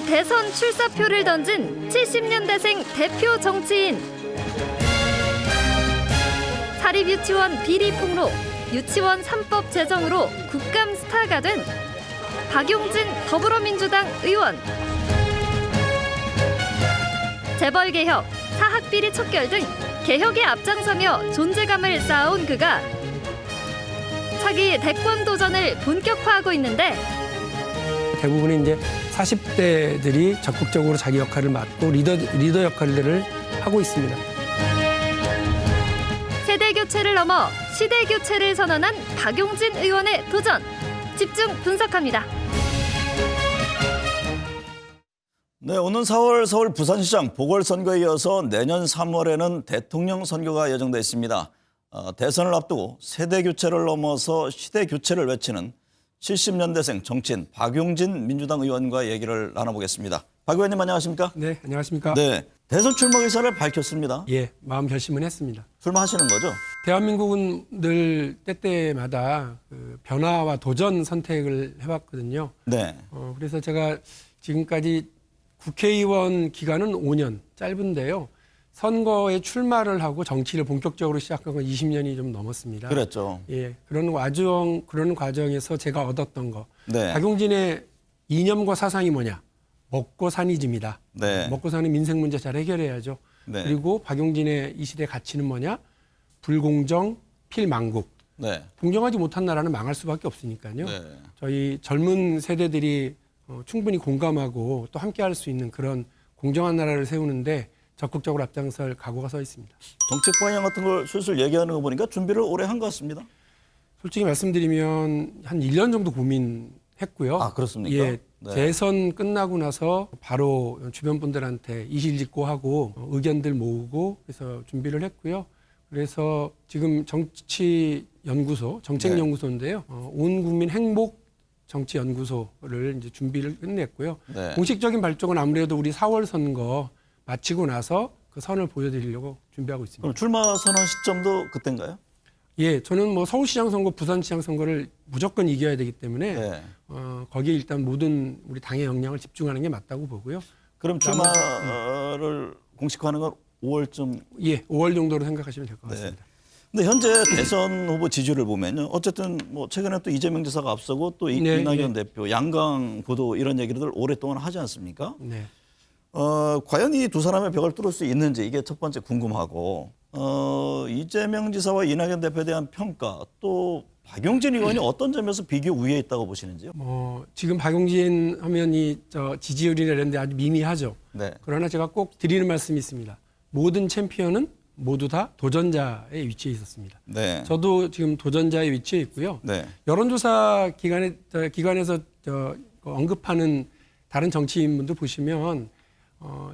대선 출사표를 던진 70년대생 대표 정치인. 사립유치원 비리 폭로, 유치원 3법 제정으로 국감 스타가 된 박용진 더불어민주당 의원. 재벌개혁, 사학비리 척결 등 개혁에 앞장서며 존재감을 쌓아온 그가 차기 대권 도전을 본격화하고 있는데 대부분의 이제 40대들이 적극적으로 자기 역할을 맡고 리더 역할들을 하고 있습니다. 세대 교체를 넘어 시대 교체를 선언한 박용진 의원의 도전. 집중 분석합니다. 네, 오는 4월 서울 부산시장 보궐선거에 이어서 내년 3월에는 대통령 선거가 예정돼 있습니다. 대선을 앞두고 세대 교체를 넘어서 시대 교체를 외치는 70년대생 정치인 박용진 민주당 의원과 얘기를 나눠보겠습니다. 박 의원님 안녕하십니까? 네, 안녕하십니까? 네, 대선 출마 의사를 밝혔습니다. 예, 마음 결심은 했습니다. 출마하시는 거죠? 대한민국은 늘 때때마다 그 변화와 도전 선택을 해왔거든요. 네. 그래서 제가 지금까지 국회의원 기간은 5년, 짧은데요. 선거에 출마를 하고 정치를 본격적으로 시작한 건 20년이 좀 넘었습니다. 그랬죠. 예, 그런 과정에서 제가 얻었던 거. 네. 박용진의 이념과 사상이 뭐냐? 먹고 사니즘이다. 네. 먹고 사는 민생 문제 잘 해결해야죠. 네. 그리고 박용진의 이 시대 가치는 뭐냐? 불공정, 필망국. 네. 공정하지 못한 나라는 망할 수밖에 없으니까요. 네. 저희 젊은 세대들이 충분히 공감하고 또 함께할 수 있는 그런 공정한 나라를 세우는데 적극적으로 앞장설 각오가 서 있습니다. 정책 방향 같은 걸 슬슬 얘기하는 거 보니까 준비를 오래 한 것 같습니다. 솔직히 말씀드리면 한 1년 정도 고민했고요. 아, 그렇습니까? 예, 네. 대선 끝나고 나서 바로 주변 분들한테 이실직고하고 의견들 모으고 그래서 준비를 했고요. 그래서 지금 정치연구소, 정책연구소인데요. 온 국민 행복 정치연구소를 이제 준비를 끝냈고요. 네. 공식적인 발족은 아무래도 우리 4월 선거 마치고 나서 그 선을 보여드리려고 준비하고 있습니다. 그럼 출마 선언 시점도 그때인가요? 예, 저는 뭐 서울시장 선거, 부산시장 선거를 무조건 이겨야 되기 때문에 네. 거기에 일단 모든 우리 당의 역량을 집중하는 게 맞다고 보고요. 그럼 출마를 공식화하는 건 5월쯤. 예, 5월 정도로 생각하시면 될 것 같습니다. 근데 현재 대선 후보 지지율을 보면요. 어쨌든 뭐 최근에 또 이재명 지사가 앞서고 또 네, 이낙연 네. 대표, 양강 구도 이런 얘기를 오랫동안 하지 않습니까? 네. 과연 이 두 사람의 벽을 뚫을 수 있는지 이게 첫 번째 궁금하고 이재명 지사와 이낙연 대표에 대한 평가 또 박용진 의원이 어떤 점에서 비교 우위에 있다고 보시는지요? 지금 박용진 하면 지지율이나 이런 데 아주 미미하죠. 네. 그러나 제가 꼭 드리는 말씀이 있습니다. 모든 챔피언은 모두 다 도전자의 위치에 있었습니다. 네. 저도 지금 도전자의 위치에 있고요. 네. 여론조사 기관에서 언급하는 다른 정치인분들 보시면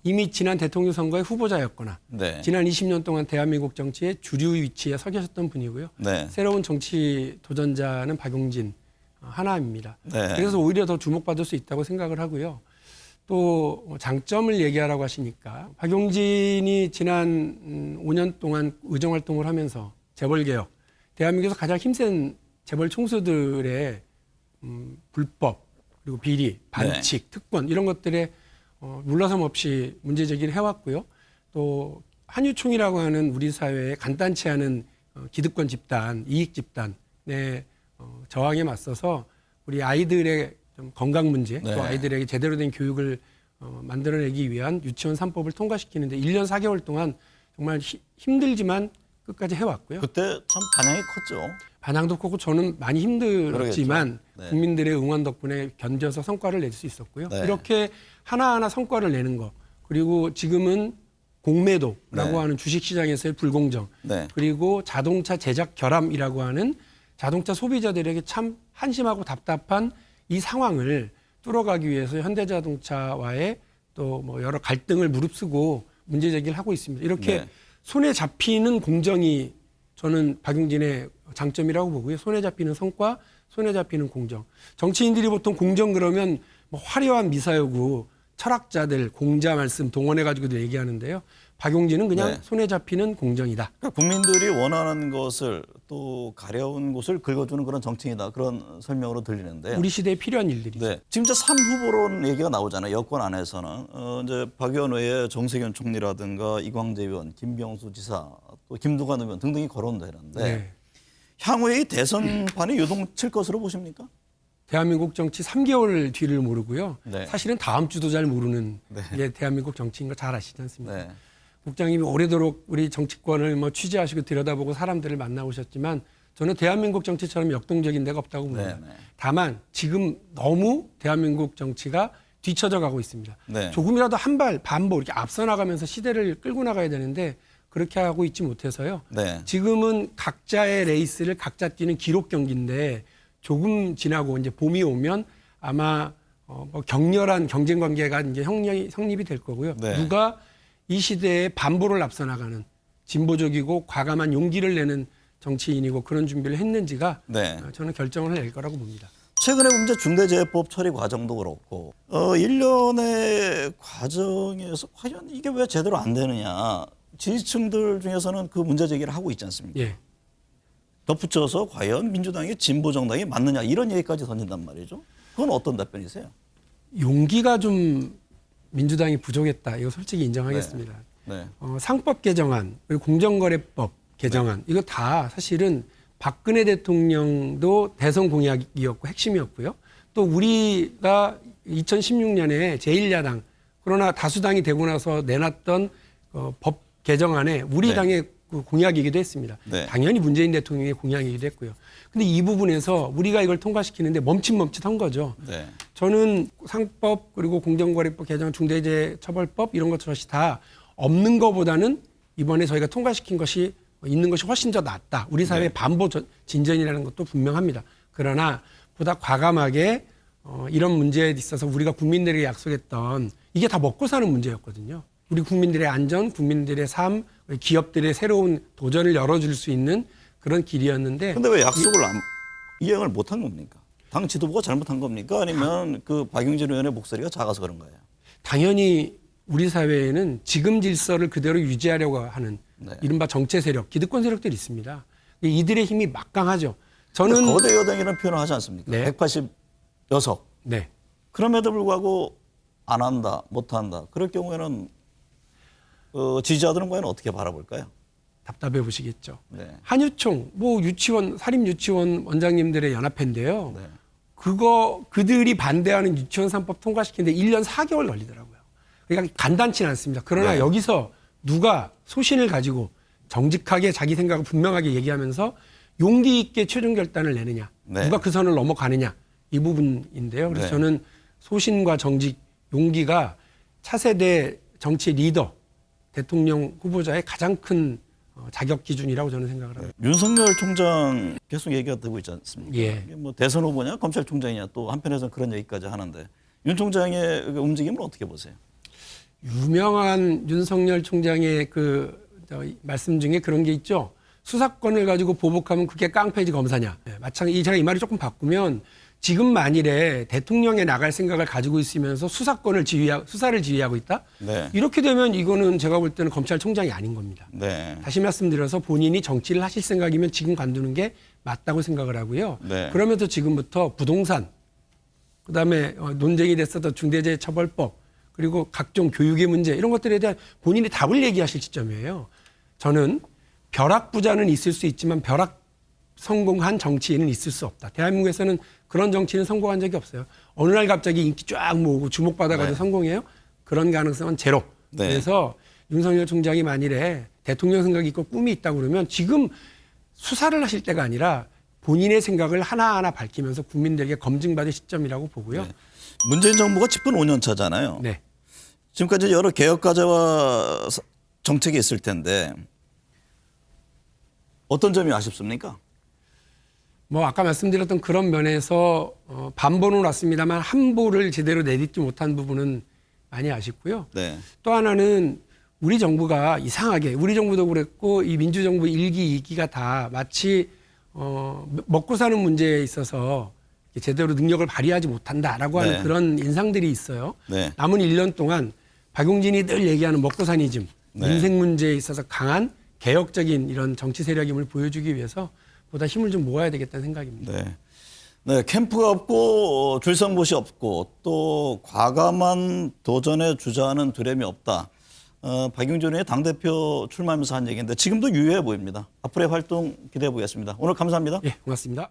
이미 지난 대통령 선거의 후보자였거나 네. 지난 20년 동안 대한민국 정치의 주류 위치에 서 계셨던 분이고요. 네. 새로운 정치 도전자는 박용진 하나입니다. 네. 그래서 오히려 더 주목받을 수 있다고 생각을 하고요. 또 장점을 얘기하라고 하시니까 박용진이 지난 5년 동안 의정활동을 하면서 재벌개혁, 대한민국에서 가장 힘센 재벌 총수들의 불법 그리고 비리, 반칙, 특권 이런 것들에 물러섬 없이 문제 제기를 해왔고요. 또 한유총이라고 하는 우리 사회의 간단치 않은 기득권 집단, 이익 집단의 저항에 맞서서 우리 아이들의 좀 건강 문제, 네. 또 아이들에게 제대로 된 교육을 만들어내기 위한 유치원 3법을 통과시키는데 1년 4개월 동안 정말 힘들지만 끝까지 해왔고요. 그때 참 반향이 컸죠. 반향도 컸고 저는 많이 힘들었지만 네. 국민들의 응원 덕분에 견뎌서 성과를 낼 수 있었고요. 네. 이렇게 하나하나 성과를 내는 거. 그리고 지금은 공매도라고 네. 하는 주식시장에서의 불공정. 네. 그리고 자동차 제작 결함이라고 하는 자동차 소비자들에게 참 한심하고 답답한 이 상황을 뚫어가기 위해서 현대자동차와의 또 뭐 여러 갈등을 무릅쓰고 문제 제기를 하고 있습니다. 이렇게 네. 손에 잡히는 공정이 저는 박용진의 장점이라고 보고요. 손에 잡히는 성과, 손에 잡히는 공정. 정치인들이 보통 공정 그러면 뭐 화려한 미사여구, 철학자들, 공자 말씀 동원해가지고도 얘기하는데요. 박용진은 그냥 네. 손에 잡히는 공정이다. 그러니까 국민들이 원하는 것을 또 가려운 곳을 긁어주는 그런 정치이다. 그런 설명으로 들리는데. 우리 시대에 필요한 일들이죠. 네. 지금 이제 3후보론 얘기가 나오잖아요. 여권 안에서는. 이제 박 의원 외에 정세균 총리라든가 이광재 의원, 김병수 지사, 또 김두관 의원 등등이 거론되는데 네. 향후에 이 대선판이 요동칠 것으로 보십니까? 대한민국 정치 3개월 뒤를 모르고요. 네. 사실은 다음 주도 잘 모르는 네. 게 대한민국 정치인 거 잘 아시지 않습니까? 네. 국장님이 오래도록 우리 정치권을 뭐 취재하시고 들여다보고 사람들을 만나오셨지만 저는 대한민국 정치처럼 역동적인 데가 없다고 봅니다. 네, 네. 다만 지금 너무 대한민국 정치가 뒤처져 가고 있습니다. 네. 조금이라도 한 발 반보 이렇게 앞서 나가면서 시대를 끌고 나가야 되는데 그렇게 하고 있지 못해서요. 네. 지금은 각자의 레이스를 각자 뛰는 기록 경기인데 조금 지나고 이제 봄이 오면 아마 뭐 격렬한 경쟁 관계가 이제 성립이 될 거고요. 네. 누가 이 시대에 반보를 앞서 나가는 진보적이고 과감한 용기를 내는 정치인이고 그런 준비를 했는지가 네. 저는 결정을 낼 거라고 봅니다. 최근에 문제 중대재해법 처리 과정도 그렇고 1년의 과정에서 과연 이게 왜 제대로 안 되느냐 지지층들 중에서는 그 문제 제기를 하고 있지 않습니까? 예. 덧붙여서 과연 민주당이 진보 정당이 맞느냐 이런 얘기까지 던진단 말이죠. 그건 어떤 답변이세요? 용기가 좀 민주당이 부족했다. 이거 솔직히 인정하겠습니다. 네. 상법 개정안 그리고 공정거래법 개정안 이거 다 사실은 박근혜 대통령도 대선 공약이었고 핵심이었고요. 또 우리가 2016년에 제1야당 그러나 다수당이 되고 나서 내놨던 법 개정안에 우리 네. 당의 그 공약이기도 했습니다. 네. 당연히 문재인 대통령의 공약이기도 했고요. 근데 이 부분에서 우리가 이걸 통과시키는데 멈칫멈칫한 거죠. 네. 저는 상법 그리고 공정거래법 개정 중대재해처벌법 이런 것들이 다 없는 것보다는 이번에 저희가 통과시킨 것이 있는 것이 훨씬 더 낫다. 우리 사회의 네. 반보 진전이라는 것도 분명합니다. 그러나 보다 과감하게 이런 문제에 있어서 우리가 국민들에게 약속했던 이게 다 먹고 사는 문제였거든요. 우리 국민들의 안전, 국민들의 삶, 기업들의 새로운 도전을 열어줄 수 있는 그런 길이었는데 근데 왜 약속을 이행을 못한 겁니까? 당 지도부가 잘못한 겁니까? 아니면 그 박용진 의원의 목소리가 작아서 그런 거예요? 당연히 우리 사회에는 지금 질서를 그대로 유지하려고 하는 네. 이른바 정체 세력, 기득권 세력들이 있습니다. 이들의 힘이 막강하죠. 저는 거대 여당이라는 표현을 하지 않습니까? 네. 186. 네. 그럼에도 불구하고 안 한다, 못 한다. 그럴 경우에는 지지자들은 과연 어떻게 바라볼까요? 답답해 보시겠죠. 네. 한유총, 뭐 유치원, 사립 유치원 원장님들의 연합회인데요. 네. 그들이 반대하는 유치원 3법 통과시키는데 1년 4개월 걸리더라고요. 그러니까 간단치는 않습니다. 그러나 네. 여기서 누가 소신을 가지고 정직하게 자기 생각을 분명하게 얘기하면서 용기 있게 최종 결단을 내느냐. 네. 누가 그 선을 넘어가느냐. 이 부분인데요. 그래서 네. 저는 소신과 정직, 용기가 차세대 정치 리더, 대통령 후보자의 가장 큰 자격 기준이라고 저는 생각을 합니다. 윤석열 총장 계속 얘기가 되고 있지 않습니까? 예. 이게 뭐 대선 후보냐 검찰총장이냐 또 한편에서는 그런 얘기까지 하는데 윤 총장의 움직임을 어떻게 보세요? 유명한 윤석열 총장의 말씀 중에 그런 게 있죠. 수사권을 가지고 보복하면 그게 깡패지 검사냐. 네, 마찬가지 제가 이 말을 조금 바꾸면 지금 만일에 대통령에 나갈 생각을 가지고 있으면서 수사를 지휘하고 있다. 네. 이렇게 되면 이거는 제가 볼 때는 검찰총장이 아닌 겁니다. 네. 다시 말씀드려서 본인이 정치를 하실 생각이면 지금 관두는 게 맞다고 생각을 하고요. 네. 그러면서 지금부터 부동산, 그다음에 논쟁이 됐었던 중대재해처벌법, 그리고 각종 교육의 문제 이런 것들에 대한 본인이 답을 얘기하실 시점이에요. 저는 벼락부자는 있을 수 있지만 벼락 성공한 정치인은 있을 수 없다. 대한민국에서는 그런 정치인은 성공한 적이 없어요. 어느 날 갑자기 인기 쫙 모으고 주목받아가지고 네. 성공해요? 그런 가능성은 제로. 네. 그래서 윤석열 총장이 만일에 대통령 생각이 있고 꿈이 있다고 그러면 지금 수사를 하실 때가 아니라 본인의 생각을 하나하나 밝히면서 국민들에게 검증받을 시점이라고 보고요. 네. 문재인 정부가 집권 5년 차잖아요. 네. 지금까지 여러 개혁 과제와 정책이 있을 텐데 어떤 점이 아쉽습니까? 뭐 아까 말씀드렸던 그런 면에서 반보는 왔습니다만 한보를 제대로 내딛지 못한 부분은 많이 아쉽고요. 네. 또 하나는 우리 정부가 이상하게 우리 정부도 그랬고 이 민주정부 1기, 2기가 다 마치 먹고 사는 문제에 있어서 제대로 능력을 발휘하지 못한다라고 하는 네. 그런 인상들이 있어요. 네. 남은 1년 동안 박용진이 늘 얘기하는 먹고 사니즘 네. 민생 문제에 있어서 강한 개혁적인 이런 정치 세력임을 보여주기 위해서 보다 힘을 좀 모아야 되겠다는 생각입니다. 네. 네, 캠프가 없고 줄선 곳이 없고 또 과감한 도전에 주저하는 두려움이 없다. 박용진 의원의 당대표 출마하면서 한 얘기인데 지금도 유효해 보입니다. 앞으로의 활동 기대해 보겠습니다. 오늘 감사합니다. 예, 고맙습니다.